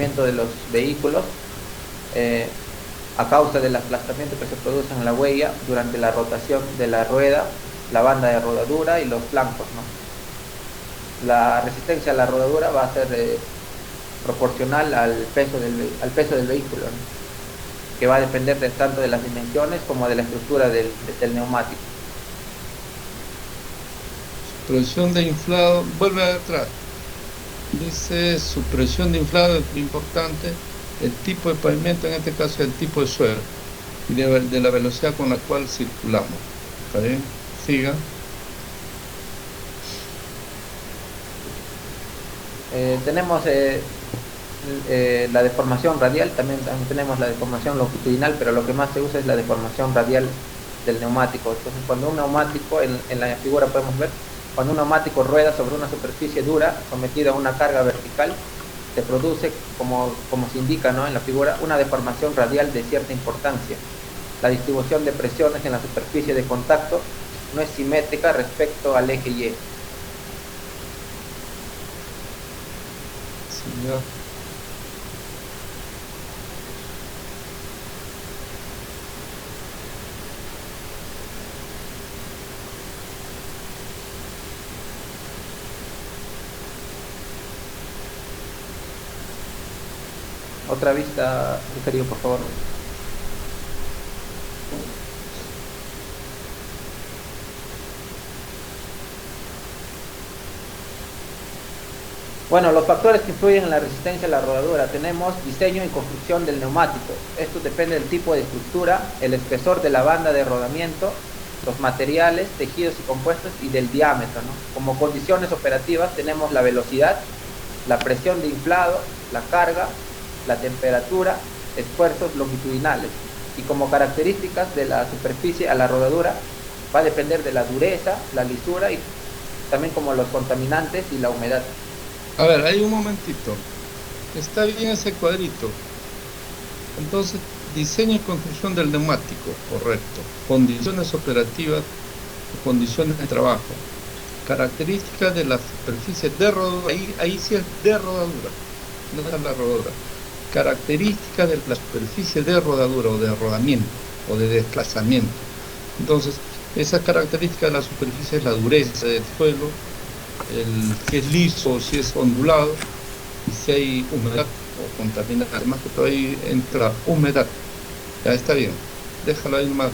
movimiento de los vehículos a causa del aplastamiento que se produce en la huella durante la rotación de la rueda, la banda de rodadura y los flancos, ¿no? La resistencia a la rodadura va a ser proporcional al peso del vehículo, ¿no? Que va a depender tanto de las dimensiones como de la estructura del neumático. Presión de inflado, vuelve atrás. Dice supresión de inflado es importante, el tipo de pavimento, en este caso el tipo de suelo, y de la velocidad con la cual circulamos. ¿Está bien? Siga. Tenemos la deformación radial, también tenemos la deformación longitudinal, pero lo que más se usa es la deformación radial del neumático. Entonces, cuando un neumático, en la figura podemos ver, cuando un neumático rueda sobre una superficie dura sometida a una carga vertical, se produce, como se indica, ¿no?, en la figura, una deformación radial de cierta importancia. La distribución de presiones en la superficie de contacto no es simétrica respecto al eje Y. Siga. Otra vista, referido, por favor. Bueno, los factores que influyen en la resistencia a la rodadura. Tenemos diseño y construcción del neumático. Esto depende del tipo de estructura, el espesor de la banda de rodamiento, los materiales, tejidos y compuestos y del diámetro, ¿no? Como condiciones operativas tenemos la velocidad, la presión de inflado, la carga, la temperatura, esfuerzos longitudinales. Y como características de la superficie a la rodadura va a depender de la dureza, la lisura y también como los contaminantes y la humedad. A ver, hay un momentito. Está bien ese cuadrito. Entonces, diseño y construcción del neumático, correcto. Condiciones operativas, condiciones de trabajo. Características de la superficie de rodadura. Ahí sí es de rodadura, no es la rodadura. Características de la superficie de rodadura o de rodamiento o de desplazamiento. Entonces, esa característica de la superficie es la dureza del suelo, si es liso o si es ondulado, y si hay humedad o contaminación. Además que todo ahí entra humedad. Ya está bien, déjalo ahí más.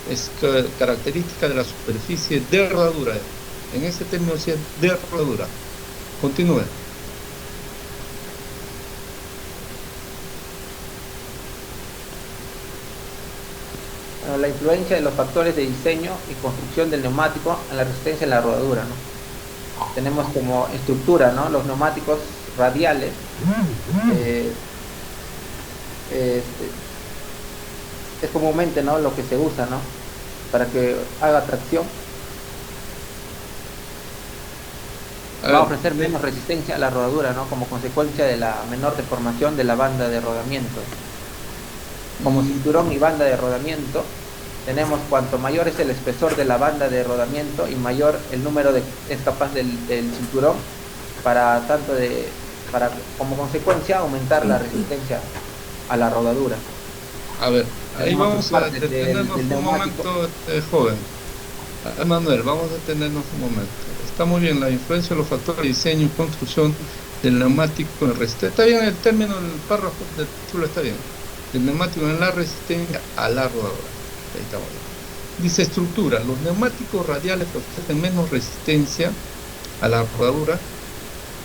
Es característica de la superficie de rodadura. En ese término sí es de rodadura. Continúe. Bueno, la influencia de los factores de diseño y construcción del neumático en la resistencia en la rodadura, ¿no? Tenemos como estructura, ¿no?, los neumáticos radiales. eh, es comúnmente, ¿no?, lo que se usa, ¿no?, para que haga tracción. Va a ofrecer menos resistencia a la rodadura, ¿no?, como consecuencia de la menor deformación de la banda de rodamiento. Como cinturón y banda de rodamiento, tenemos cuanto mayor es el espesor de la banda de rodamiento y mayor el número es capaz del cinturón para como consecuencia aumentar la resistencia a la rodadura. A ver, ahí Tenemos vamos a partes detenernos del un neumático. momento, joven. Manuel, vamos a detenernos un momento. Está muy bien la influencia de los factores de diseño y construcción del neumático en resistencia. Está bien el término, el párrafo del título está bien. El neumático en la resistencia a la rodadura. Ahí estamos bien. Dice estructura. Los neumáticos radiales ofrecen menos resistencia a la rodadura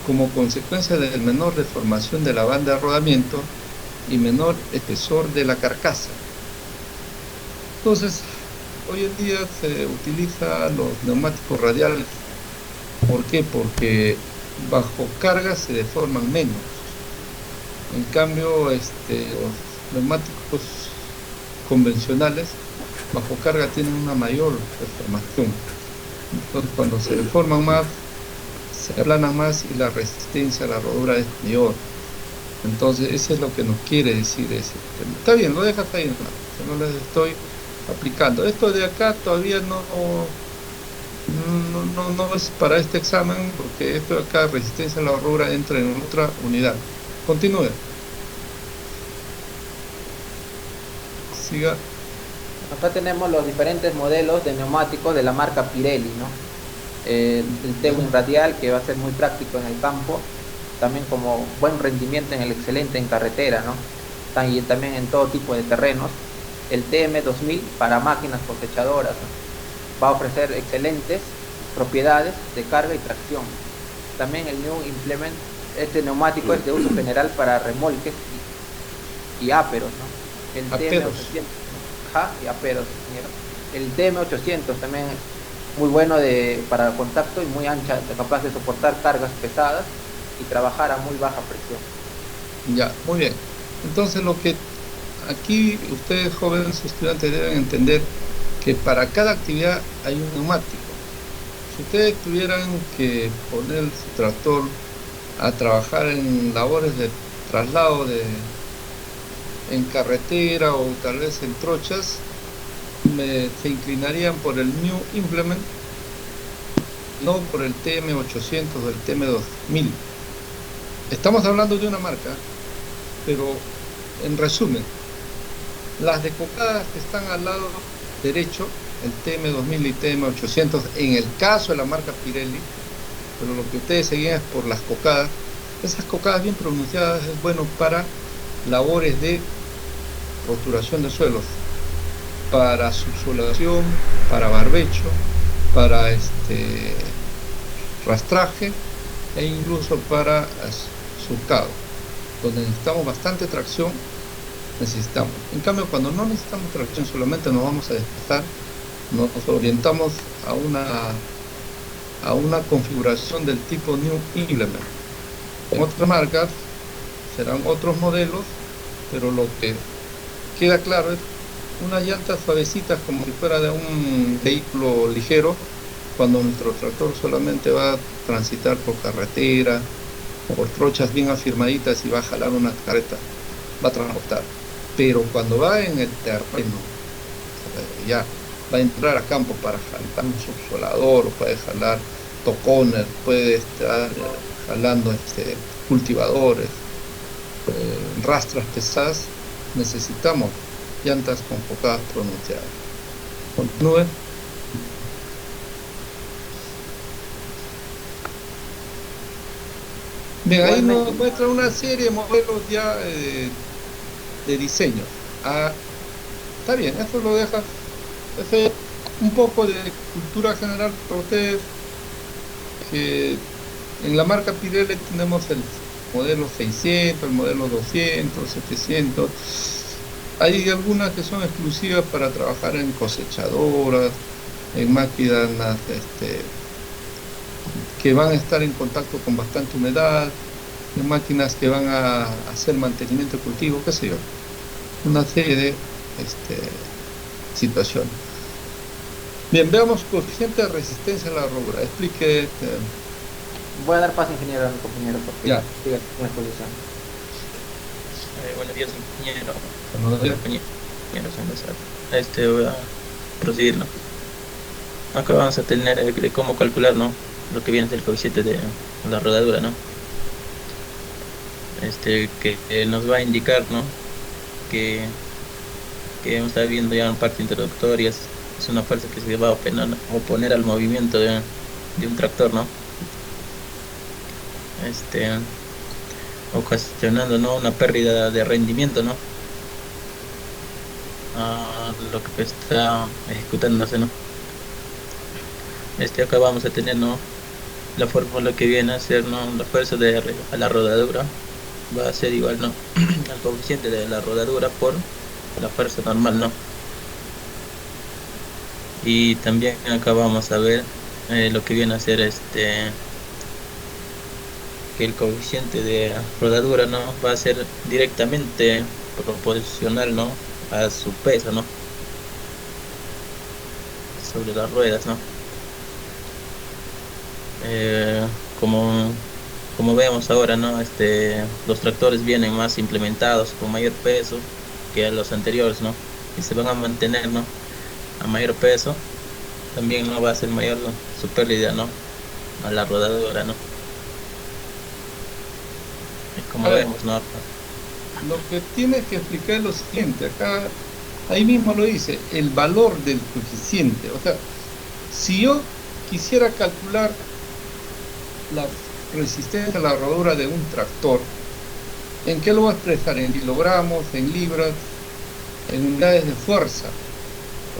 como consecuencia de menor deformación de la banda de rodamiento y menor espesor de la carcasa. Entonces, hoy en día se utilizan los neumáticos radiales. ¿Por qué? Porque bajo carga se deforman menos. En cambio, los neumáticos convencionales bajo carga tienen una mayor deformación. Entonces, cuando se deforman más, se aplanan más y la resistencia a la rodadura es mayor. Entonces, eso es lo que nos quiere decir ese tema. Está bien, lo dejas ahí, no les estoy aplicando. Esto de acá todavía no es para este examen, porque esto de acá, resistencia a la rodadura, entra en otra unidad. Continúe. Siga. Acá tenemos los diferentes modelos de neumáticos de la marca Pirelli, ¿no? El T1 radial, que va a ser muy práctico en el campo, también como buen rendimiento en el excelente en carretera, ¿no? Y también en todo tipo de terrenos. El TM2000 para máquinas cosechadoras, ¿no? Va a ofrecer excelentes propiedades de carga y tracción. También el New Implement, este neumático es de uso general para remolques y áperos, ¿no? El TM800, y aperos, señor. El TM800 también es muy bueno para contacto y muy ancha, capaz de soportar cargas pesadas y trabajar a muy baja presión. Ya, muy bien. Entonces lo que aquí ustedes jóvenes estudiantes deben entender que para cada actividad hay un neumático. Si ustedes tuvieran que poner su tractor a trabajar en labores de traslado en carretera o tal vez en trochas, se inclinarían por el New Implement, no por el TM800 o el TM2000. Estamos hablando de una marca, pero en resumen, las decocadas que están al lado derecho, el TM2000 y TM800, en el caso de la marca Pirelli, pero lo que ustedes seguían es por las cocadas. Esas cocadas bien pronunciadas es bueno para labores de roturación de suelos, para subsolación, para barbecho, para rastraje e incluso para surcado. Donde necesitamos bastante tracción, necesitamos. En cambio, cuando no necesitamos tracción, solamente nos vamos a desplazar, nos orientamos a una configuración del tipo New Implement. En otras marcas serán otros modelos, pero lo que queda claro es unas llantas suavecitas como si fuera de un vehículo ligero, cuando nuestro tractor solamente va a transitar por carretera, por trochas bien afirmaditas y va a jalar una carreta, va a transportar. Pero cuando va en el terreno, ya va a entrar a campo para jalar un subsolador, puede jalar tocones, puede estar jalando cultivadores, rastras pesadas, necesitamos llantas con cocadas pronunciadas. Continúe. Bien, ahí nos muestra una serie de modelos ya de diseño. Está bien, eso lo deja un poco de cultura general para ustedes, que en la marca Pirelli tenemos el modelo 600, el modelo 200, 700. Hay algunas que son exclusivas para trabajar en cosechadoras, en máquinas que van a estar en contacto con bastante humedad, en máquinas que van a hacer mantenimiento de cultivo, qué sé yo. Una serie de situaciones. Bien, veamos coeficiente de resistencia a la rodadura. Explique. Voy a dar paso, ingeniero, a mi compañero, porque ya. sigue con la exposición. Buenos días, ingeniero. Buenos días, compañeros. Voy a proseguir, ¿no? Acá vamos a tener cómo calcular, ¿no?, lo que viene del coeficiente de la rodadura, ¿no? Que nos va a indicar, ¿no?, que hemos estado viendo ya en parte introductoria, es una fuerza que se va a oponer al movimiento de un tractor, ¿no? Ocasionando, ¿no?, una pérdida de rendimiento, ¿no?, a lo que está ejecutándose, ¿no? Acá vamos a tener, ¿no?, la fórmula que viene a ser, ¿no?, la fuerza a la rodadura va a ser igual, ¿no?, al coeficiente de la rodadura por la fuerza normal, ¿no? Y también acá vamos a ver lo que viene a ser que el coeficiente de rodadura, ¿no?, va a ser directamente proporcional, ¿no?, a su peso, ¿no?, sobre las ruedas, ¿no? Como vemos ahora, ¿no?, los tractores vienen más implementados con mayor peso que los anteriores, ¿no?, y se van a mantener, ¿no?, a mayor peso. También no va a ser mayor, ¿no?, su pérdida, ¿no?, a la rodadura, ¿no? como A ver, vemos, ¿no? lo que tiene que explicar es lo siguiente, acá, ahí mismo lo dice, el valor del coeficiente. O sea, si yo quisiera calcular la resistencia a la rodadura de un tractor, ¿en qué lo voy a expresar? ¿En kilogramos, en libras, en unidades de fuerza?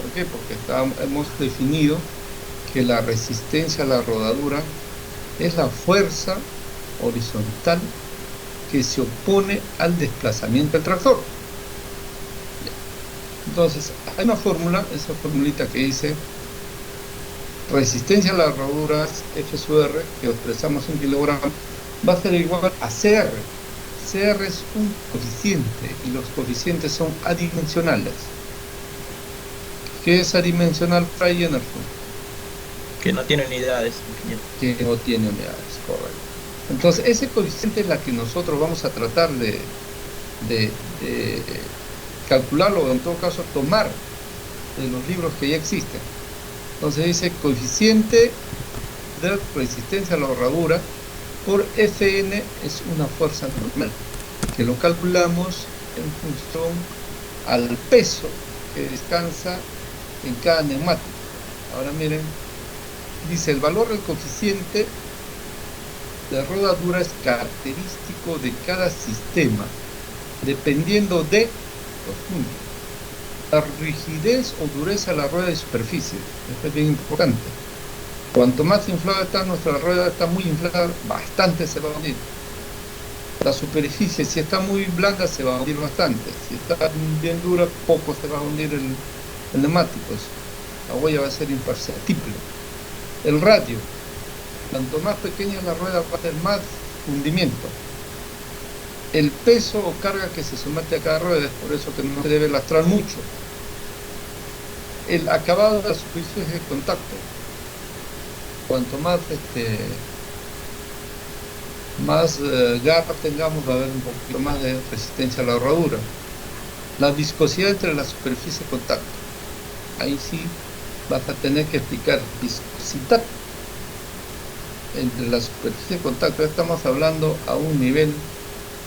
¿Por qué? Porque hemos definido que la resistencia a la rodadura es la fuerza horizontal que se opone al desplazamiento del tractor. Entonces, hay una fórmula, esa formulita que dice resistencia a las rodaduras F sub R, que expresamos en kilogramos, va a ser igual a CR. CR es un coeficiente y los coeficientes son adimensionales. ¿Qué es adimensional, Fray Jennerson? Que no tiene unidades. Que no tiene unidades, correcto. Entonces, ese coeficiente es la que nosotros vamos a tratar de calcularlo, o en todo caso tomar de los libros que ya existen. Entonces dice coeficiente de resistencia a la herradura por Fn es una fuerza normal, que lo calculamos en función al peso que descansa en cada neumático. Ahora miren, dice el valor del coeficiente de rodadura es característico de cada sistema, dependiendo de los puntos. La rigidez o dureza de la rueda de superficie, esto es bien importante. Cuanto más inflada está nuestra rueda, está muy inflada, bastante se va a hundir. La superficie, si está muy blanda, se va a hundir bastante. Si está bien dura, poco se va a hundir el neumático. La huella va a ser imperceptible. El radio, cuanto más pequeña la rueda, va a tener más hundimiento. El peso o carga que se somete a cada rueda, es por eso que no se debe lastrar mucho. El acabado de la superficie de contacto, cuanto más garra tengamos, va a haber un poquito más de resistencia a la herradura. La viscosidad entre la superficie de contacto, ahí sí vas a tener que explicar viscosidad entre la superficie de contacto. Ya estamos hablando a un nivel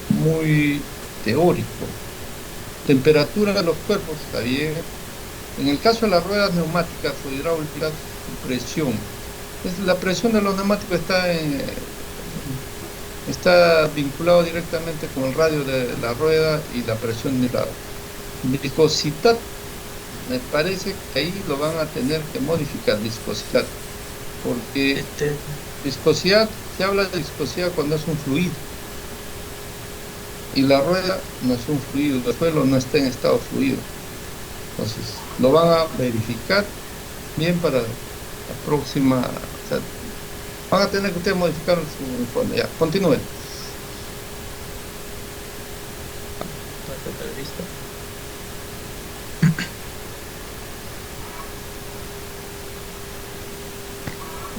muy teórico. Temperatura de los cuerpos, está bien. En el caso de las ruedas neumáticas o hidráulicas, presión. La presión de los neumáticos está vinculado directamente con el radio de la rueda y la presión de la viscosidad. Me parece que ahí lo van a tener que modificar, viscosidad, porque viscosidad, se habla de viscosidad cuando es un fluido, y la rueda no es un fluido, el suelo no está en estado fluido. Entonces, lo van a verificar bien para la próxima. O sea, van a tener que ustedes modificar su informe. Ya, continúen.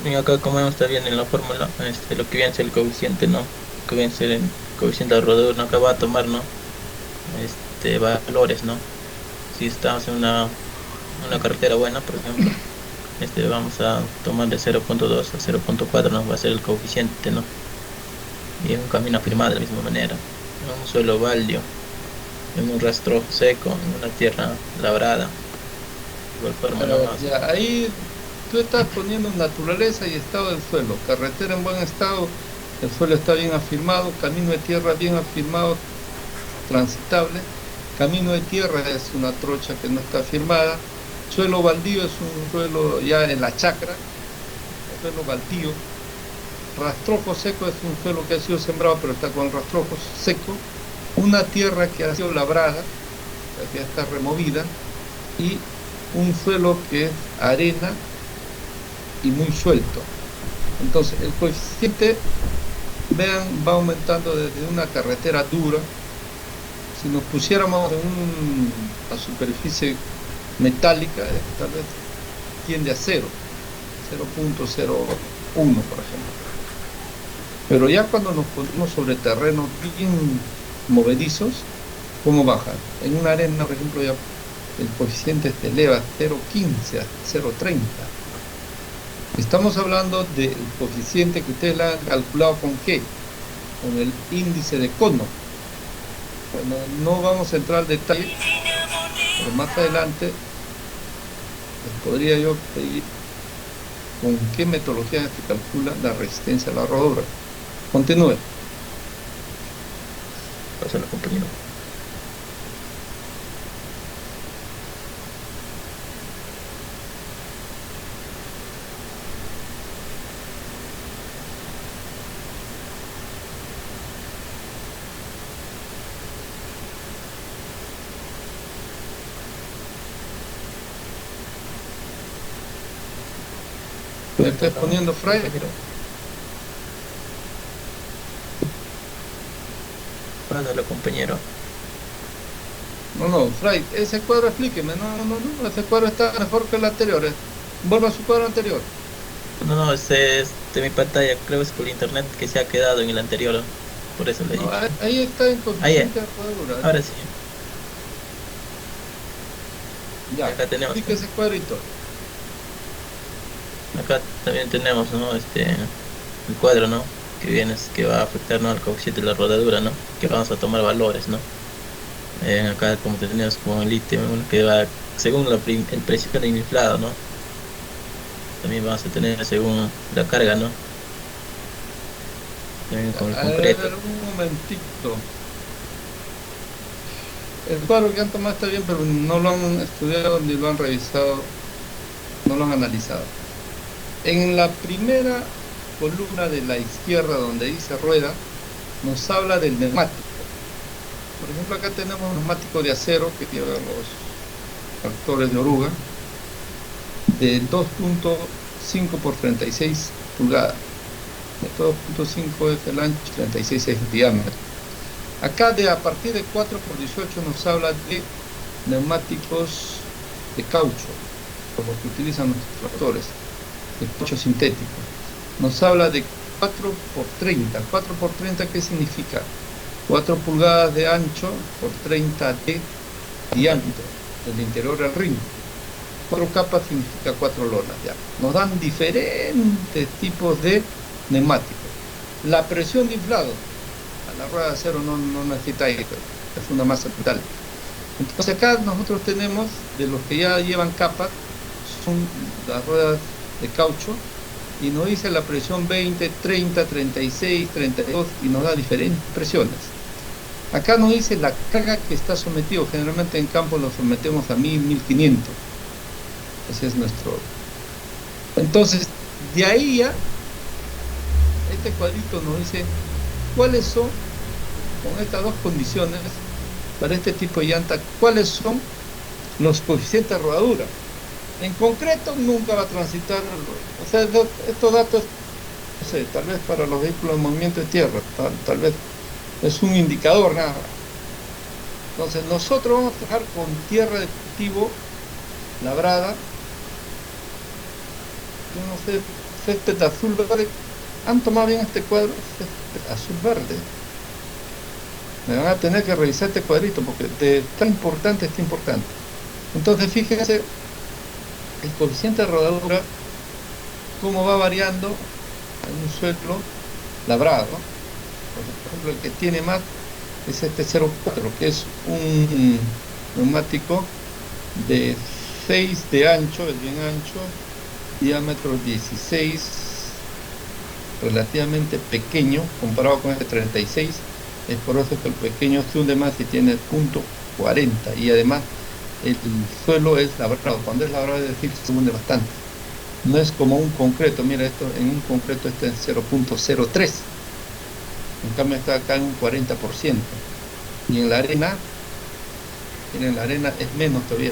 Y acá, como vemos, está bien en la fórmula, lo que viene a ser el coeficiente, ¿no? Que viene a ser el coeficiente de rodadura, ¿no? Acá va a tomar, ¿no? Valores, ¿no? Si estamos en una carretera buena, por ejemplo, vamos a tomar de 0.2 a 0.4, ¿no? Va a ser el coeficiente, ¿no? Y en un camino afirmado de la misma manera, en un suelo baldio, en un rastrojo seco, en una tierra labrada, igual forma, ¿no? Ya, ahí tú estás poniendo naturaleza y estado del suelo. Carretera en buen estado, el suelo está bien afirmado, camino de tierra bien afirmado, transitable. Camino de tierra es una trocha que no está afirmada. Suelo baldío es un suelo ya en la chacra, suelo baldío. Rastrojo seco es un suelo que ha sido sembrado pero está con rastrojo seco. Una tierra que ha sido labrada, que ya está removida, y un suelo que es arena y muy suelto. Entonces el coeficiente, vean, va aumentando desde una carretera dura. Si nos pusiéramos en una superficie metálica, tal vez tiende a 0.01, por ejemplo. Pero ya cuando nos ponemos sobre terrenos bien movedizos, ¿cómo baja? En una arena, por ejemplo, ya el coeficiente se eleva a 0.15, a 0.30. Estamos hablando del coeficiente que ustedes la han calculado con ¿qué? con el índice de cono. Bueno, no vamos a entrar al detalle, pero más adelante les podría yo pedir con qué metodología se calcula la resistencia a la rodadura. Continúe. Pásalo, compañero. ¿Me estás poniendo, Fray? Pásalo, compañero. No, Fray, ese cuadro explíqueme. No, ese cuadro está mejor que el anterior. Vuelva a su cuadro anterior. No, ese es de mi pantalla, creo es por internet que se ha quedado en el anterior, ¿no? Por eso le No, digo. ahí está en Ahí, coeficiente de rodadura. ahora sí. Ya, Acá tenemos. explique ese cuadrito. Acá también tenemos, ¿no? El cuadro, ¿no? Que va a afectar, ¿no? Al coeficiente de la rodadura, ¿no? Que vamos a tomar valores, ¿no? Acá como tenemos como el ítem, ¿no? Que va según el presión inflado, ¿no? También vamos a tener según la carga, ¿no? También con el concreto. A ver, un momentito. El cuadro que han tomado está bien, pero no lo han estudiado ni lo han revisado, no lo han analizado. En la primera columna de la izquierda donde dice rueda, nos habla del neumático. Por ejemplo, acá tenemos un neumático de acero que lleva los factores de oruga de 2.5 por 36 pulgadas. De 2.5 es el ancho, 36 es el diámetro. Acá a partir de 4 por 18 nos habla de neumáticos de caucho, como que utilizan los tractores, de caucho sintético. Nos habla de 4 por 30. 4 por 30, ¿qué significa? 4 pulgadas de ancho por 30 de diámetro, del interior al ring. 4 capas significa 4 lonas, ya. Nos dan diferentes tipos de neumáticos. La presión de inflado, a la rueda de acero no necesita ahí, es una masa total. Entonces acá nosotros tenemos, de los que ya llevan capas, son las ruedas de caucho, y nos dice la presión 20, 30, 36, 32, y nos da diferentes presiones. Acá nos dice la carga que está sometido. Generalmente en campo lo sometemos a 1000, 1500. Ese es nuestro. Entonces, de ahí ya, este cuadrito nos dice cuáles son, con estas dos condiciones, para este tipo de llanta, cuáles son los coeficientes de rodadura. En concreto, nunca va a transitar, o sea, estos datos, no sé, tal vez para los vehículos de movimiento de tierra, tal vez es un indicador, nada. Entonces, nosotros vamos a trabajar con tierra de cultivo labrada, yo no sé, césped azul verde. ¿Han tomado bien este cuadro? Césped azul verde. Me van a tener que revisar este cuadrito porque está importante. Entonces, fíjense el coeficiente de rodadura, cómo va variando en un suelo labrado. Por ejemplo, el que tiene más es este 0.4, que es un neumático de 6 de ancho, es bien ancho, diámetro 16, relativamente pequeño comparado con este 36. Es por eso que el pequeño se hunde más y tiene punto 40, y además el suelo es labrado. Cuando es labrado, es decir, se hunde bastante. No es como un concreto. Mira, esto en un concreto está en 0.03. En cambio está acá en un 40%. Y en la arena, miren, la arena es menos todavía.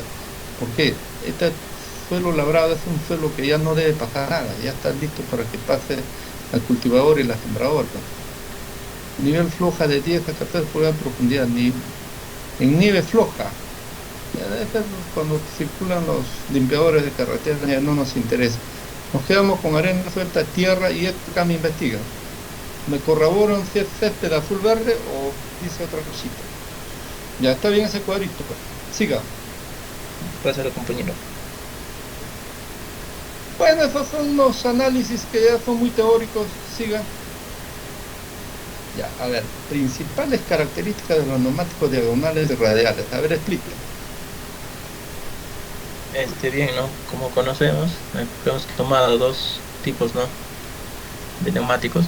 ¿Por qué? Este suelo labrado es un suelo que ya no debe pasar nada, ya está listo para que pase al cultivador y la sembradora. Nivel floja de 10 a 14 pulgadas de profundidad. En nieve floja, cuando circulan los limpiadores de carretera, ya no nos interesa. Nos quedamos con arena suelta, tierra, y esto acá me investiga. ¿Me corroboran si es césped azul verde o dice otra cosita? Ya está bien ese cuadrito, pues. Siga. Pásalo, compañero. Bueno, esos son unos análisis que ya son muy teóricos. Siga. Ya, a ver, principales características de los neumáticos diagonales y radiales. A ver, explica. Bien, ¿no? Como conocemos, hemos tomado dos tipos, ¿no? De neumáticos.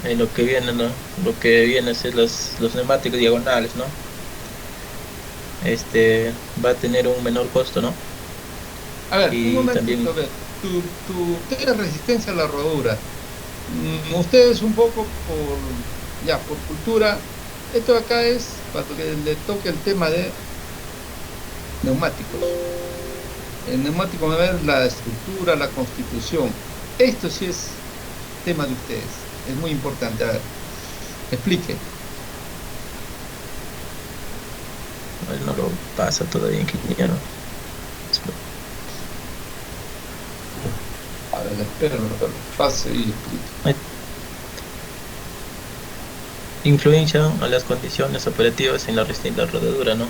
Lo que viene, ¿no? Lo que viene es los neumáticos diagonales, ¿no? Va a tener un menor costo, ¿no? A ver, un Y momentito, también a ver. ¿Qué resistencia a la rodadura? Ustedes un poco por cultura, esto acá es para que le toque el tema de neumáticos. El neumático va a ver la estructura, la constitución. Esto sí es tema de ustedes, es muy importante. A ver, explique. no lo pasa todavía, ingeniero. A ver, espero que lo pase y explique. Influencian a las condiciones operativas en la resistencia de la rodadura, ¿no?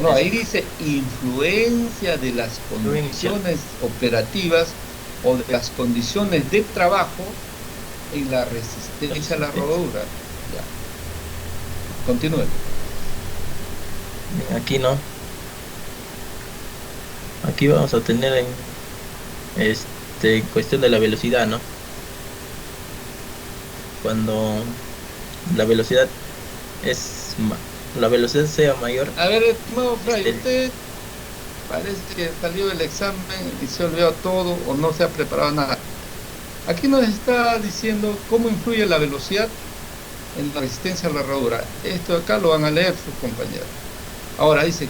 No, ahí dice influencia de las condiciones operativas o de las condiciones de trabajo en la resistencia a la rodadura. Ya. Continúe. Aquí no. Aquí vamos a tener en cuestión de la velocidad, ¿no? Cuando la velocidad la velocidad sea mayor. A ver, estimado Fray, usted parece que salió del examen y se olvidó todo o no se ha preparado nada. Aquí nos está diciendo cómo influye la velocidad en la resistencia a la rodadura. Esto acá lo van a leer sus compañeros. Ahora dice,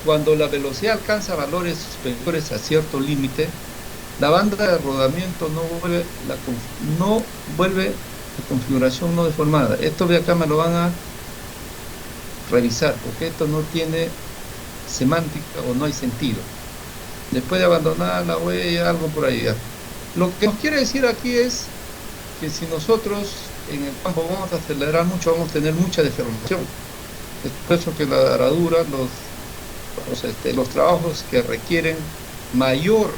cuando la velocidad alcanza valores superiores a cierto límite, la banda de rodamiento no vuelve la configuración no deformada. Esto de acá me lo van a revisar, porque esto no tiene semántica o no hay sentido. Después de abandonar la huella, algo por ahí. Lo que nos quiere decir aquí es que si nosotros en el campo vamos a acelerar mucho, vamos a tener mucha deformación. Es por eso que la aradura, los trabajos que requieren mayor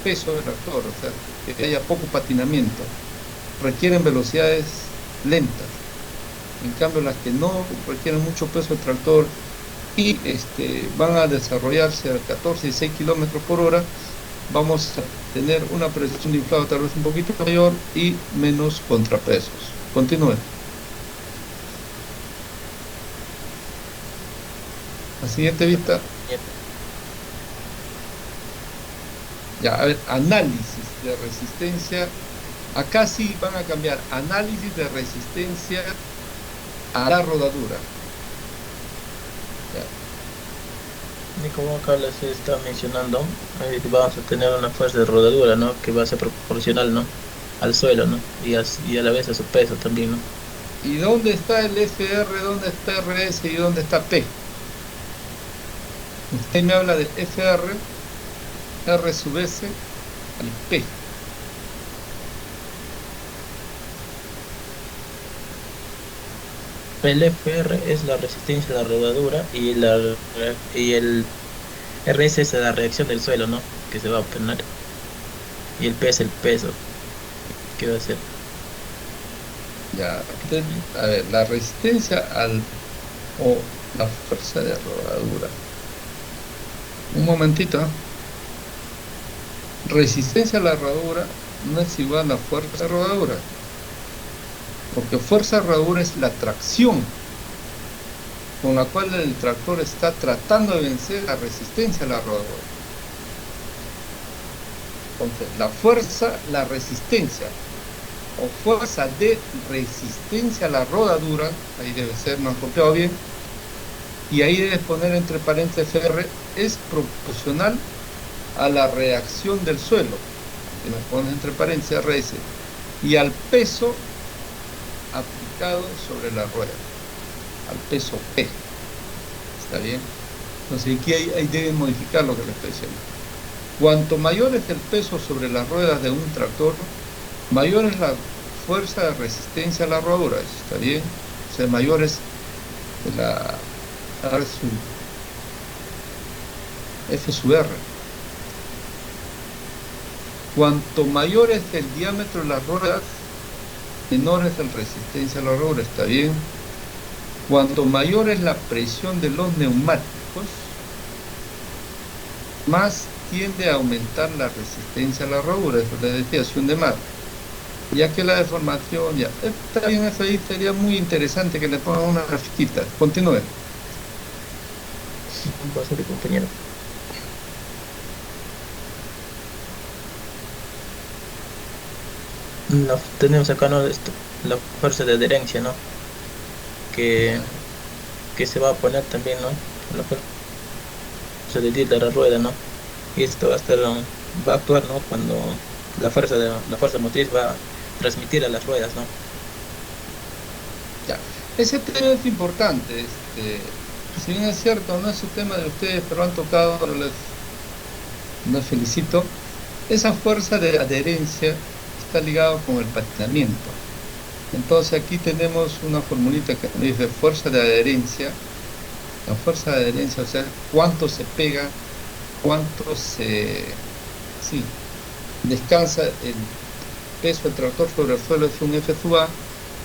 peso del tractor, o sea, que haya poco patinamiento, requieren velocidades lentas. En cambio, las que no requieren mucho peso del tractor y van a desarrollarse a 14 y 16 kilómetros por hora, vamos a tener una precisión de inflado tal vez un poquito mayor y menos contrapesos. Continúe. La siguiente vista. Ya, a ver, análisis de resistencia. Acá sí van a cambiar. Análisis de resistencia a la rodadura. Y como acá les está mencionando, vamos a tener una fuerza de rodadura, ¿no? Que va a ser proporcional, ¿no? Al suelo, ¿no? Y a la vez a su peso también, ¿no? ¿Y dónde está el FR, dónde está RS y dónde está P? Usted me habla del FR, R sub S y P. El FR es la resistencia a la rodadura y el RS es la reacción del suelo, ¿no? Que se va a obtener. Y el P es el peso que va a ser. Ya, a ver, la resistencia o la fuerza de rodadura. Un momentito. Resistencia a la rodadura no es igual a fuerza de rodadura. Porque fuerza de rodadura es la tracción con la cual el tractor está tratando de vencer la resistencia a la rodadura. Entonces, la fuerza, la resistencia o fuerza de resistencia a la rodadura, ahí debe ser, no han copiado bien, y ahí debes poner entre paréntesis FR, es proporcional a la reacción del suelo, que nos pones entre paréntesis RS, y al peso aplicado sobre la rueda, al peso P. ¿Está bien? Entonces aquí ahí deben modificar lo que les estoy diciendo. Cuanto mayor es el peso sobre las ruedas de un tractor, mayor es la fuerza de resistencia a la rodadura. ¿Está bien? O sea, mayor es la F sub R. Cuanto mayor es el diámetro de las ruedas, menores en resistencia a la rodadura, está bien. Cuanto mayor es la presión de los neumáticos, más tiende a aumentar la resistencia a la rodadura, eso les decía, si hunde más. Ya que la deformación, ya, está bien, eso ahí sería muy interesante que le pongan una grafiquita. Continúe. Un paso de compañero. Tenemos acá, ¿no? La fuerza de adherencia, ¿no? Que, que se va a poner también, ¿no? La fuerza de la rueda, ¿no? Y esto va a actuar, ¿no? Cuando la fuerza motriz va a transmitir a las ruedas, ¿no? Ya. Ese tema es importante. Si bien es cierto, no es un tema de ustedes, pero han tocado, les felicito. Esa fuerza de adherencia está ligada con el patinamiento. Entonces aquí tenemos una formulita que dice fuerza de adherencia. La fuerza de adherencia, o sea, cuánto se pega, cuánto descansa el peso del tractor sobre el suelo, es un F sub A,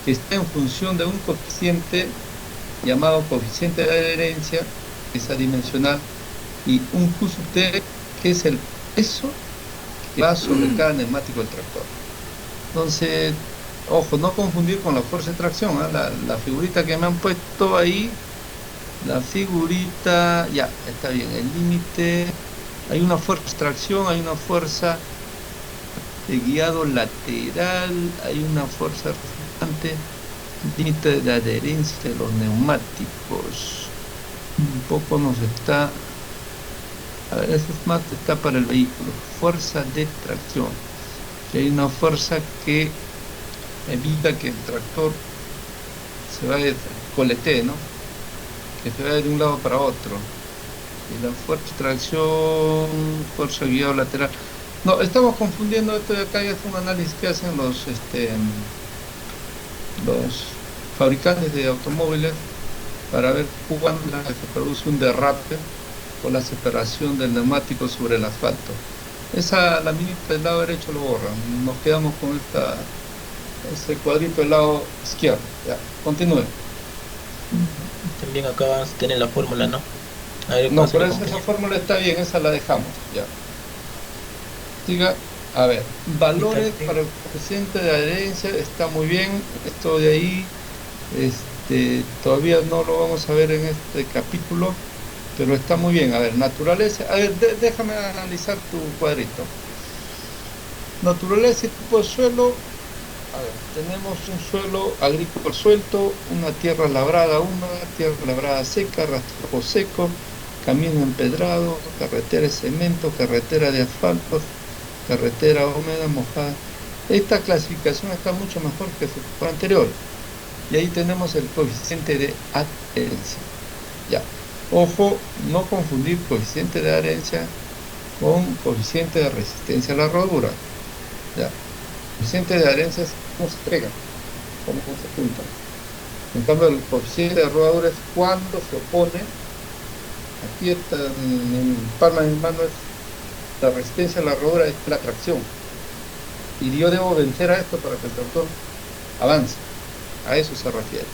que está en función de un coeficiente llamado coeficiente de adherencia, que es adimensional, y un Q sub T, que es el peso que va sobre cada neumático del tractor. Entonces, ojo, no confundir con la fuerza de tracción, ¿eh? La figurita que me han puesto ahí, la figurita, ya, está bien, el límite, hay una fuerza de tracción, hay una fuerza de guiado lateral, hay una fuerza resultante, límite de adherencia de los neumáticos. Un poco nos está, a ver, eso es más, está para el vehículo, fuerza de tracción, que hay una fuerza que evita que el tractor se vaya, coletee, ¿no? Que se vaya de un lado para otro. Y la fuerza de tracción, fuerza de guiado lateral. No, estamos confundiendo esto de acá, y es un análisis que hacen los fabricantes de automóviles para ver cuándo se produce un derrape o la separación del neumático sobre el asfalto. La minita del lado derecho lo borran, nos quedamos con ese cuadrito del lado izquierdo. Ya, continúe. También acá vamos a tener la fórmula, ¿no? A ver, no, pero esa fórmula está bien, esa la dejamos, ya. Siga, a ver, valores para el coeficiente de adherencia, está muy bien, esto de ahí, todavía no lo vamos a ver en este capítulo, pero está muy bien. A ver, naturaleza, a ver, déjame analizar tu cuadrito. Naturaleza y tipo de suelo. A ver, tenemos un suelo agrícola suelto, una tierra labrada húmeda, tierra labrada seca, rastreo seco, camino empedrado, carretera de cemento, carretera de asfalto, carretera húmeda, mojada. Esta clasificación está mucho mejor que su anterior. Y ahí tenemos el coeficiente de adherencia. Ya. Ojo, no confundir coeficiente de adherencia con coeficiente de resistencia a la rodadura. Ya. Coeficiente de adherencia es cómo se pega, cómo se junta. En cambio, el coeficiente de rodadura es cuando se opone. Aquí está en palma de mi mano, es la resistencia a la rodadura, es la tracción. Y yo debo vencer a esto para que el tractor avance. A eso se refiere.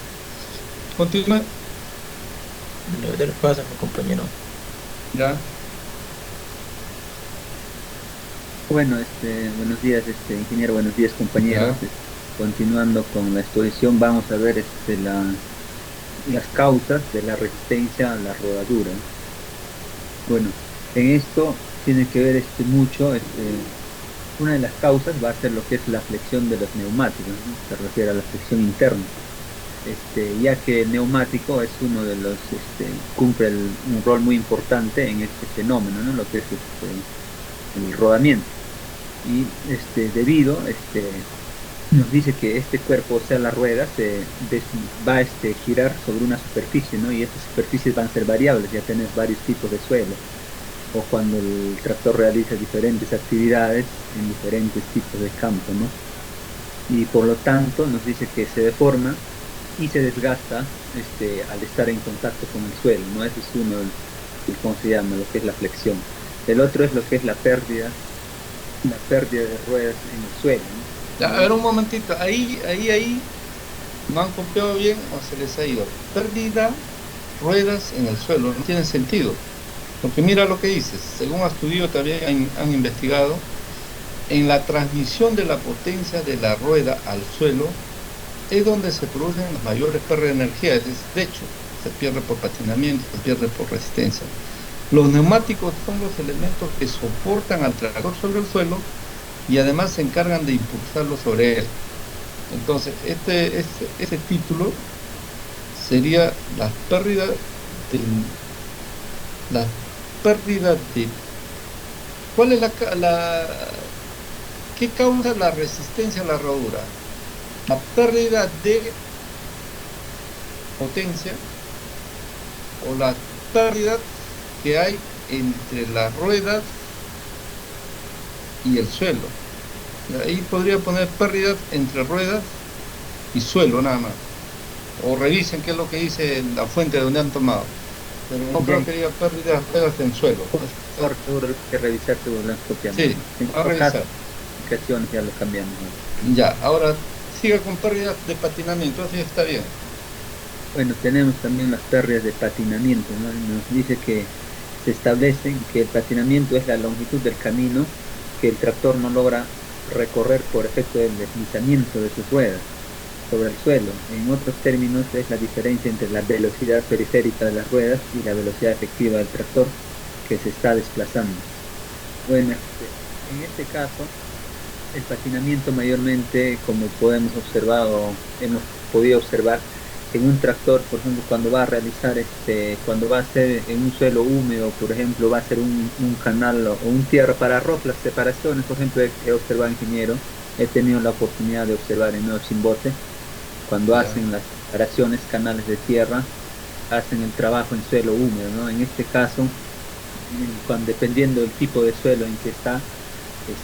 Continúa. Le doy el paso a mi compañero. Ya. Bueno, buenos días, ingeniero, buenos días, compañeros. Continuando con la exposición, vamos a ver las causas de la resistencia a la rodadura. Bueno, en esto tiene que ver mucho, una de las causas va a ser lo que es la flexión de los neumáticos, ¿no? Se refiere a la flexión interna. Ya que el neumático es uno de los, cumple un rol muy importante en este fenómeno, ¿no? Lo que es el rodamiento. Y debido, nos dice que este cuerpo, o sea la rueda, va a girar sobre una superficie, ¿no? Y estas superficies van a ser variables, ya tenés varios tipos de suelo, o cuando el tractor realiza diferentes actividades en diferentes tipos de campo, ¿no? Y por lo tanto nos dice que se deforma y se desgasta al estar en contacto con el suelo, ¿no? Ese es uno, ¿cómo se llama? Lo que es la flexión. El otro es lo que es la pérdida de ruedas en el suelo, ¿no? Ya, a ver un momentito, ahí, no han copiado bien o se les ha ido. Pérdida, ruedas en el suelo, no tiene sentido. Porque mira lo que dices, según estudios también han investigado, en la transmisión de la potencia de la rueda al suelo es donde se producen las mayores pérdidas de energía. De hecho, se pierde por patinamiento, se pierde por resistencia. Los neumáticos son los elementos que soportan al tractor sobre el suelo y además se encargan de impulsarlo sobre él. Entonces, este título sería las pérdidas de ¿cuál es qué causa la resistencia a la rodura? La pérdida de potencia o la pérdida que hay entre las ruedas y el suelo. Ahí podría poner pérdida entre ruedas y suelo nada más. O revisen qué es lo que dice la fuente de donde han tomado. Pero no creo que diga pérdida de ruedas en suelo. Por favor, hay que revisar tu las copias. Sí, a revisar. Ya lo cambiamos. Ya, ahora siga con pérdidas de patinamiento, así está bien. Bueno, tenemos también las pérdidas de patinamiento, ¿no? Nos dice que se establece que el patinamiento es la longitud del camino que el tractor no logra recorrer por efecto del deslizamiento de sus ruedas sobre el suelo. En otros términos, es la diferencia entre la velocidad periférica de las ruedas y la velocidad efectiva del tractor que se está desplazando. Bueno, en este caso, el patinamiento mayormente, como podemos observar o hemos podido observar, en un tractor, por ejemplo, cuando va a realizar, cuando va a hacer en un suelo húmedo, por ejemplo, va a hacer un canal o un tierra para arroz, las separaciones, por ejemplo, he observado, ingeniero, he tenido la oportunidad de observar en Nuevo Chimbote, cuando hacen las separaciones, canales de tierra, hacen el trabajo en suelo húmedo, ¿no? En este caso, dependiendo del tipo de suelo en que está,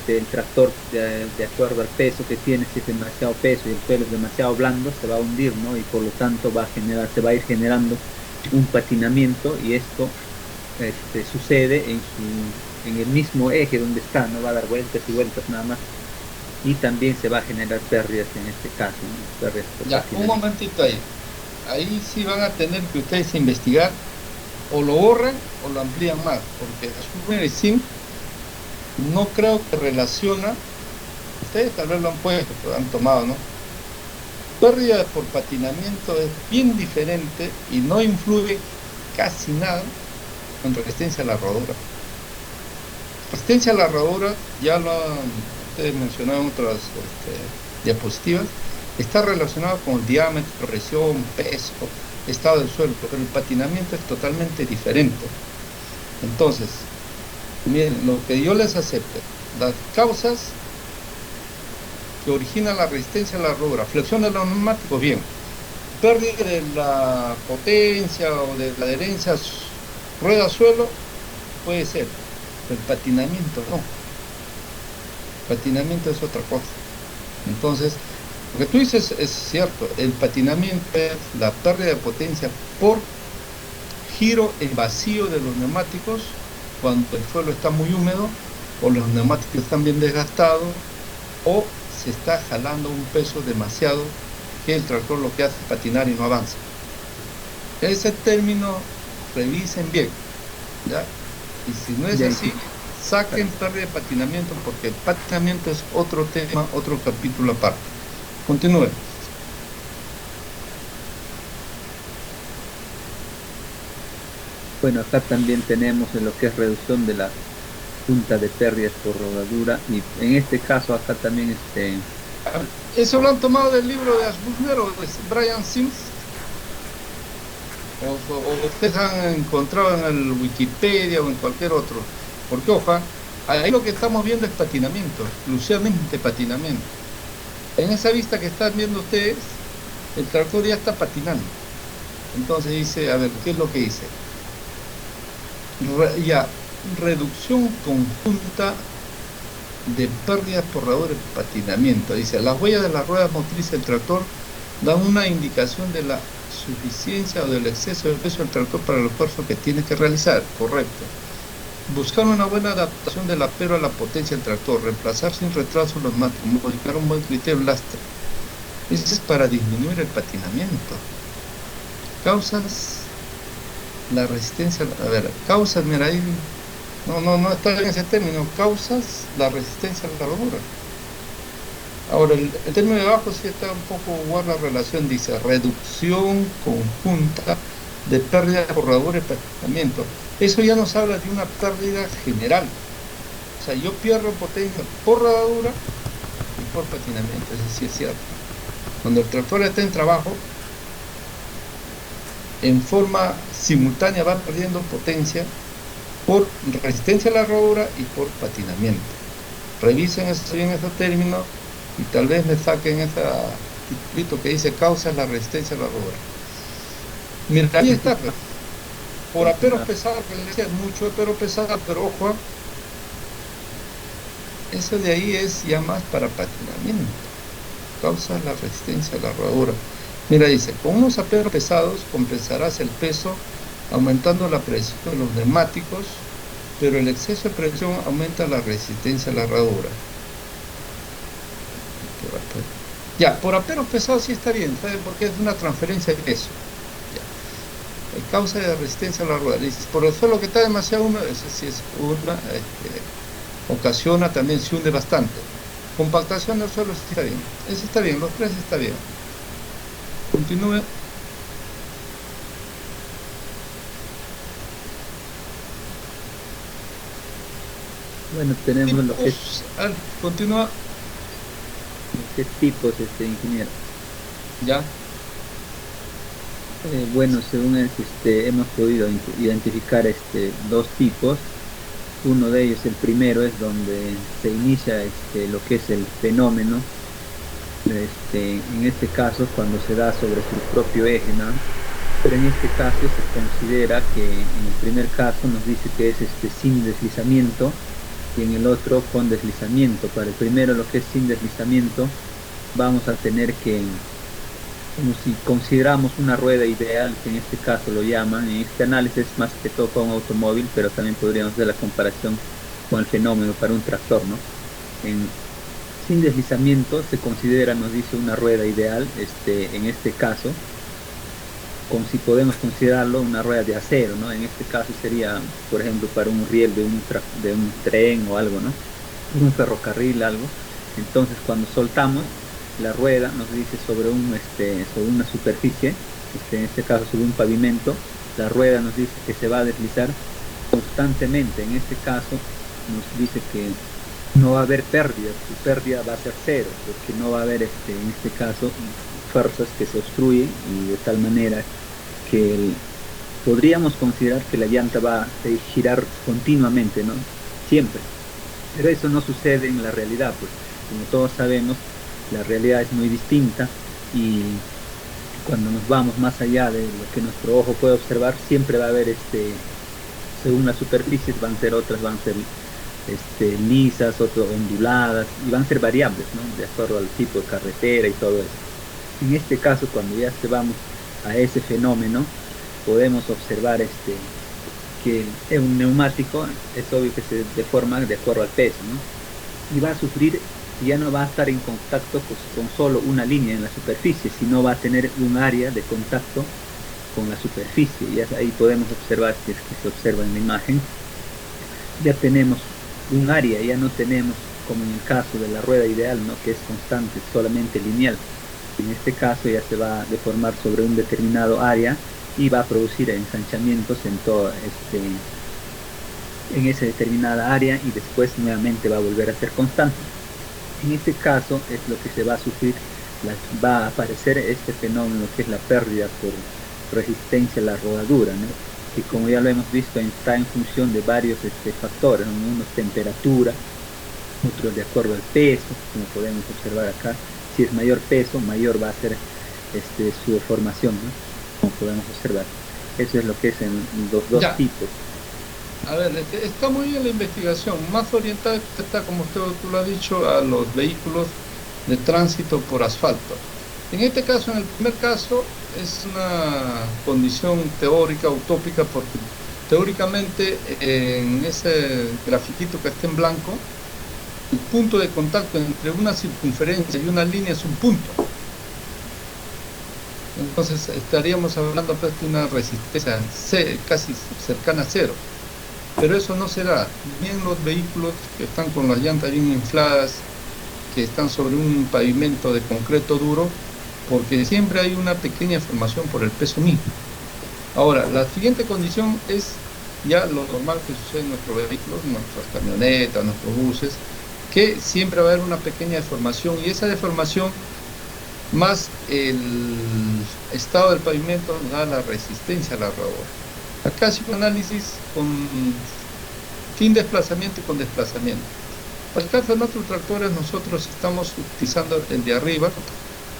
el tractor, de acuerdo al peso que tiene, si es demasiado peso y el suelo es demasiado blando, se va a hundir, ¿no? Y por lo tanto se va a ir generando un patinamiento, y esto sucede en el mismo eje donde está, no va a dar vueltas y vueltas nada más, y también se va a generar pérdidas en este caso, ¿no? Pérdidas por ya, un momentito ahí sí van a tener que ustedes investigar, o lo borran o lo amplían más, porque Medicine no creo que relaciona, ustedes tal vez lo han puesto, lo han tomado, ¿no? Pérdida por patinamiento es bien diferente y no influye casi nada con resistencia a la rodura. Resistencia a la rodura, ya lo han ustedes mencionado en otras diapositivas, está relacionado con el diámetro, presión, peso, estado del suelo, pero el patinamiento es totalmente diferente. Entonces, miren, lo que yo les acepto, las causas que originan la resistencia a la rodura, flexión de los neumáticos, bien, pérdida de la potencia o de la adherencia rueda-suelo, puede ser, pero el patinamiento no. El patinamiento es otra cosa. Entonces, lo que tú dices es cierto, el patinamiento es la pérdida de potencia por giro en vacío de los neumáticos, cuando el suelo está muy húmedo, o los neumáticos están bien desgastados, o se está jalando un peso demasiado que el tractor lo que hace es patinar y no avanza. Ese término revisen bien, ¿ya? Y si no es así, saquen pérdida de patinamiento, porque el patinamiento es otro tema, otro capítulo aparte. Continúe. Bueno, acá también tenemos en lo que es reducción de la punta de pérdidas por rodadura, y en este caso acá también ¿eso lo han tomado del libro de Ash Buchner o de Brian Sims? ¿O ustedes han encontrado en el Wikipedia o en cualquier otro? Porque, ojo, ahí lo que estamos viendo es patinamiento, exclusivamente patinamiento. En esa vista que están viendo ustedes, el tractor ya está patinando. Entonces dice, a ver, ¿qué es lo que dice? Reducción conjunta de pérdidas por rodadura y patinamiento. Dice, las huellas de las ruedas motrices del tractor dan una indicación de la suficiencia o del exceso de peso del tractor para el esfuerzo que tiene que realizar, correcto. Buscar una buena adaptación del apero a la potencia del tractor, reemplazar sin retraso los neumáticos, modificar un buen criterio lastre. Eso es para disminuir el patinamiento. Causas, la resistencia, a ver, causas, mira ahí, no está en ese término, causas, la resistencia a la rodadura. Ahora, el término de abajo sí está un poco guarda la relación, dice, reducción conjunta de pérdida de rodadura y patinamiento. Eso ya nos habla de una pérdida general. O sea, yo pierdo potencia por rodadura y por patinamiento, eso sí es cierto. Cuando el tractor está en trabajo, en forma simultánea va perdiendo potencia por resistencia a la rodadura y por patinamiento. Revisen bien ese término y tal vez me saquen ese titulito que dice causa la resistencia a la rodadura. Mira, ahí está. Por aperos pesados, que le decía, mucho apero pesado, pero ojo, eso de ahí es ya más para patinamiento. Causa la resistencia a la rodadura. Mira, dice, con unos aperos pesados compensarás el peso aumentando la presión de los neumáticos, pero el exceso de presión aumenta la resistencia a la rodadura. Ya, por aperos pesados sí está bien, ¿saben? Porque es una transferencia de peso. Ya. Causa de resistencia a la rodadura. Dice, por el suelo que está demasiado húmedo, eso sí es una, ocasiona también, se hunde bastante. Compactación del suelo sí está bien. Eso está bien, los tres está bien. Continúe. Bueno, tenemos lo que es, Continúa. ¿qué tipos, ingeniero? Ya. Bueno, según hemos podido identificar dos tipos. Uno de ellos, el primero, es donde se inicia lo que es el fenómeno. En este caso, cuando se da sobre su propio eje, ¿no? Pero en este caso se considera que en el primer caso nos dice que es sin deslizamiento y en el otro con deslizamiento. Para el primero, lo que es sin deslizamiento, vamos a tener que, como si consideramos una rueda ideal, que en este caso lo llaman, en este análisis más que todo con un automóvil, pero también podríamos hacer la comparación con el fenómeno para un tractor, ¿no? Sin deslizamiento se considera, nos dice, una rueda ideal, en este caso, como si podemos considerarlo una rueda de acero, ¿no? En este caso sería, por ejemplo, para un riel de un tren o algo, ¿no? Un ferrocarril, algo. Entonces, cuando soltamos, la rueda nos dice sobre una superficie, en este caso sobre un pavimento, la rueda nos dice que se va a deslizar constantemente. En este caso, nos dice que no va a haber pérdida, su pérdida va a ser cero, porque no va a haber, en este caso, fuerzas que se obstruyen, y de tal manera que podríamos considerar que la llanta va a girar continuamente, ¿no? Siempre. Pero eso no sucede en la realidad, pues como todos sabemos, la realidad es muy distinta, y cuando nos vamos más allá de lo que nuestro ojo puede observar, siempre va a haber, según las superficies, van a ser lisas, otras onduladas, y van a ser variables, ¿no? De acuerdo al tipo de carretera y todo eso. En este caso, cuando ya vamos a ese fenómeno, podemos observar que un neumático es obvio que se deforma de acuerdo al peso, ¿no? Y va a sufrir, ya no va a estar en contacto con solo una línea en la superficie, sino va a tener un área de contacto con la superficie. Y ahí podemos observar, si es que se observa en la imagen, ya tenemos un área, ya no tenemos, como en el caso de la rueda ideal, ¿no? Que es constante, solamente lineal. En este caso ya se va a deformar sobre un determinado área y va a producir ensanchamientos en todo en esa determinada área, y después nuevamente va a volver a ser constante. En este caso es lo que se va a sufrir, va a aparecer este fenómeno que es la pérdida por resistencia a la rodadura, ¿no? Que, como ya lo hemos visto, está en función de varios factores, ¿no? Uno es temperatura, otro de acuerdo al peso, como podemos observar acá. Si es mayor peso, mayor va a ser su deformación, ¿no? Como podemos observar. Eso es lo que es en los dos tipos. A ver, está muy bien la investigación, más orientada está, como tú lo has dicho, a los vehículos de tránsito por asfalto. En este caso, en el primer caso, es una condición teórica, utópica, porque Teóricamente, en ese grafiquito que está en blanco, el punto de contacto entre una circunferencia y una línea es un punto. Entonces estaríamos hablando pues, de una resistencia casi cercana a cero. Pero eso no se da ni en los vehículos que están con las llantas bien infladas, que están sobre un pavimento de concreto duro, porque siempre hay una pequeña deformación por el peso mismo. Ahora, la siguiente condición es ya lo normal que sucede en nuestros vehículos, nuestras camionetas, nuestros buses, que siempre va a haber una pequeña deformación, y esa deformación más el estado del pavimento nos da la resistencia a la rodadura. Acá hace un análisis con sin desplazamiento y con desplazamiento. Para el caso de nuestros tractores, nosotros estamos utilizando el de arriba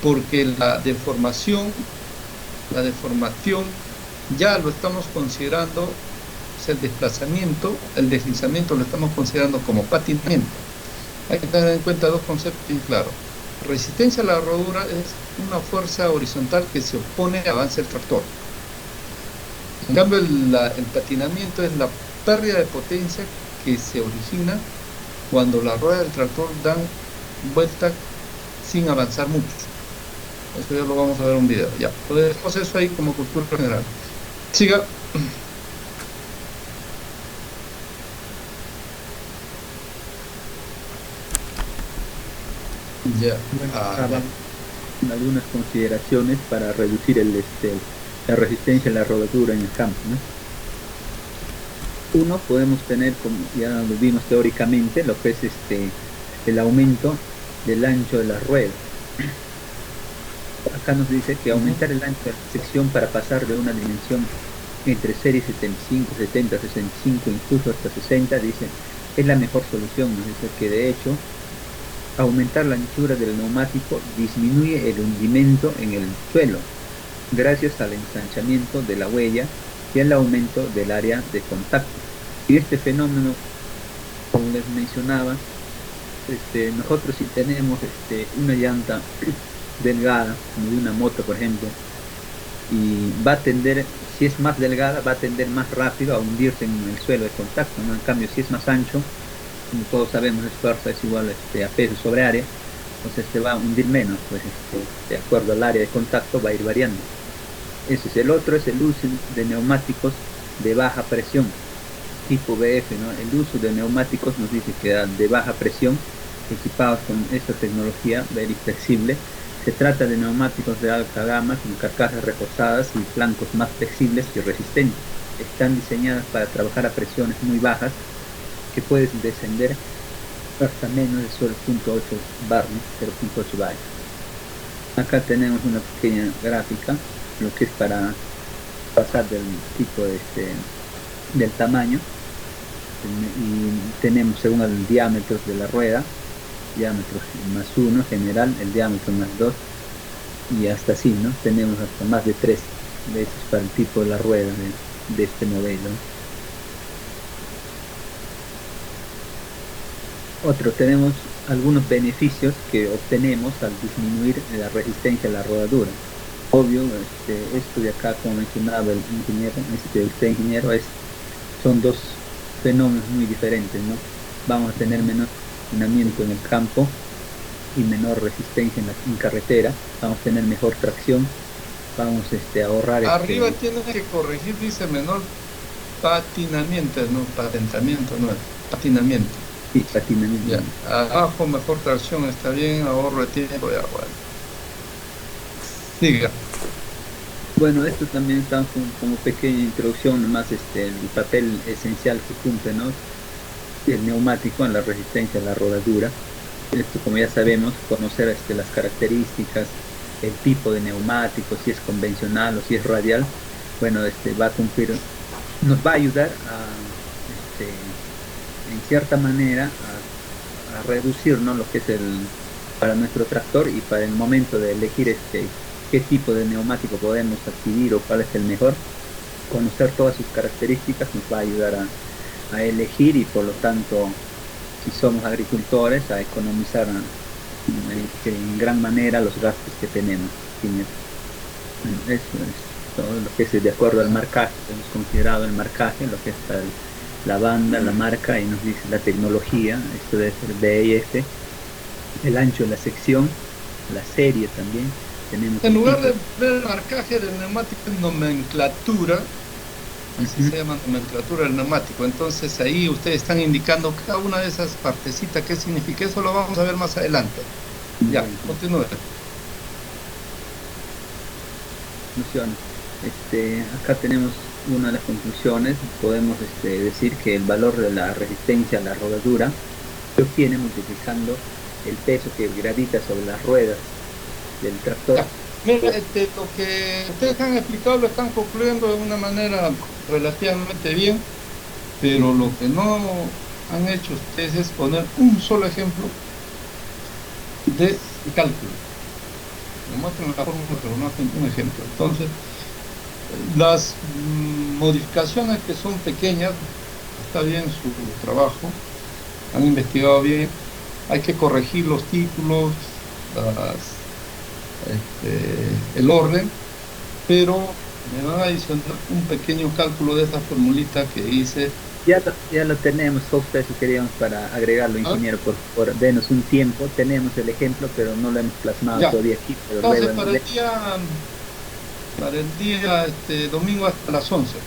porque la deformación ya lo estamos considerando, o sea, el desplazamiento, el deslizamiento lo estamos considerando como patinamiento. Hay que tener en cuenta dos conceptos bien claros. Resistencia a la rodadura es una fuerza horizontal que se opone al avance del tractor. En cambio, el patinamiento es la pérdida de potencia que se origina cuando las ruedas del tractor dan vuelta sin avanzar mucho. Eso ya lo vamos a ver en un video. Ya, pues dejamos eso ahí como cultura general. Siga. Ya. Algunas consideraciones para reducir la resistencia a la rodadura en el campo, ¿no? Uno, podemos tener, como ya lo vimos teóricamente, lo que es el aumento del ancho de la rueda. Acá nos dice que aumentar el ancho de la sección para pasar de una dimensión entre serie 75, 70, 65, incluso hasta 60, dice, es la mejor solución. Nos dice que de hecho aumentar la anchura del neumático disminuye el hundimiento en el suelo gracias al ensanchamiento de la huella y al aumento del área de contacto. Y este fenómeno, como les mencionaba, nosotros si tenemos una llanta delgada, como de una moto por ejemplo, y va a tender, si es más delgada, va a tender más rápido a hundirse en el suelo de contacto, ¿no? En cambio, si es más ancho, como todos sabemos, fuerza es igual a peso sobre área, entonces va a hundir menos, pues de acuerdo al área de contacto va a ir variando. Ese es el otro, es el uso de neumáticos de baja presión, tipo BF, ¿no? El uso de neumáticos nos dice que de baja presión, equipados con esta tecnología very flexible. Se trata de neumáticos de alta gama con carcasas reforzadas y flancos más flexibles y resistentes. Están diseñadas para trabajar a presiones muy bajas que pueden descender hasta menos de 0.8 bar, ¿no? 0.8 bar. Acá tenemos una pequeña gráfica, lo que es para pasar del tipo del tamaño, y tenemos según el diámetro de la rueda, diámetro más 1 general, el diámetro más 2 y hasta así, ¿no? Tenemos hasta más de 3 veces para el tipo de la rueda de este modelo. Otro, tenemos algunos beneficios que obtenemos al disminuir la resistencia a la rodadura. Obvio, esto de acá, como mencionaba el ingeniero, usted ingeniero, son dos fenómenos muy diferentes, ¿no? Vamos a tener menos funcionamiento en el campo y menor resistencia en carretera, vamos a tener mejor tracción, vamos a ahorrar. Arriba tiene que corregir, dice menor patinamiento, no patentamiento, no es patinamiento. Sí, patinamiento. Ya. Abajo mejor tracción, está bien, ahorro de tiempo, ya bueno. Siga. Bueno, esto también está como pequeña introducción, nomás el papel esencial que cumple, ¿no? El neumático en la resistencia a la rodadura. Esto, como ya sabemos, conocer las características, el tipo de neumático, si es convencional o si es radial, bueno, va a cumplir, nos va a ayudar en cierta manera a reducir, ¿no? Lo que es para nuestro tractor, y para el momento de elegir qué tipo de neumático podemos adquirir o cuál es el mejor, conocer todas sus características nos va a ayudar a elegir, y por lo tanto, si somos agricultores, a economizar en gran manera los gastos que tenemos. Eso es. todo lo que es de acuerdo al marcaje, hemos considerado el marcaje, lo que es la banda, la marca, y nos dice la tecnología, esto debe ser BIF, el ancho de la sección, la serie también, tenemos En el lugar tipo. de ver el marcaje del neumático en nomenclatura, así Ujú. se llama nomenclatura del neumático, entonces ahí ustedes están indicando cada una de esas partecitas, qué significa. Eso lo vamos a ver más adelante. Ya, Ya, ingeniero. continúe. Conclusiones. Acá tenemos una de las conclusiones. Podemos decir que el valor de la resistencia a la rodadura se obtiene multiplicando el peso que gravita sobre las ruedas del tractor. Ya. Mira, lo que ustedes han explicado lo están concluyendo de una manera relativamente bien, pero lo que no han hecho ustedes es poner un solo ejemplo de cálculo. No muestran la fórmula, pero no hacen un ejemplo. Entonces, las modificaciones que son pequeñas, está bien su trabajo, han investigado bien, hay que corregir los títulos, el orden, pero me van a adicionar un pequeño cálculo de esta formulita que dice, Ya lo tenemos, justo eso queríamos para agregarlo, ¿ah? ingeniero, por denos un tiempo. Tenemos el ejemplo, pero no lo hemos plasmado Ya, todavía aquí, pero entonces luego para el día domingo hasta las 11,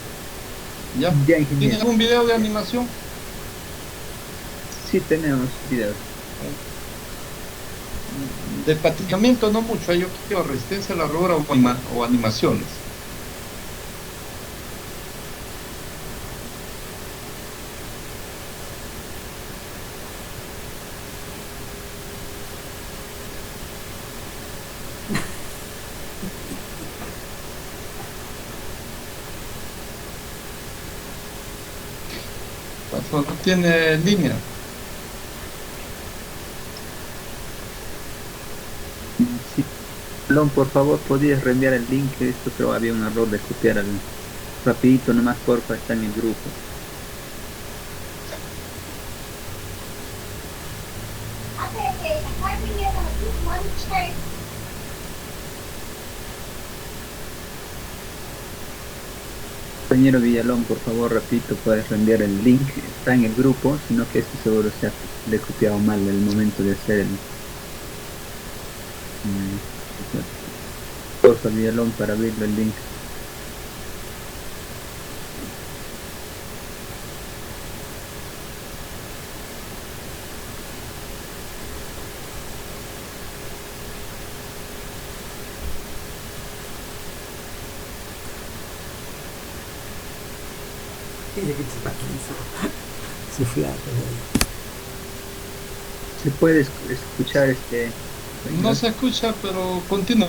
¿ya? ya, ¿Tiene ingeniero. algún video de animación? Sí tenemos videos. De patinamiento no mucho, yo quiero resistencia a la rodadura o animaciones. Cuando no tiene línea. Sí, Alon, por favor, ¿podrías reenviar el link? Esto creo había un error de copiar rapidito, nomás porfa, está en el grupo. Compañero Villalón, por favor, repito, puedes reenviar el link, está en el grupo, sino que esto seguro le he copiado mal el momento de hacer mm, porfa Villalón para abrirlo el link. ¿Se puede escuchar No señor? se escucha, pero continúe.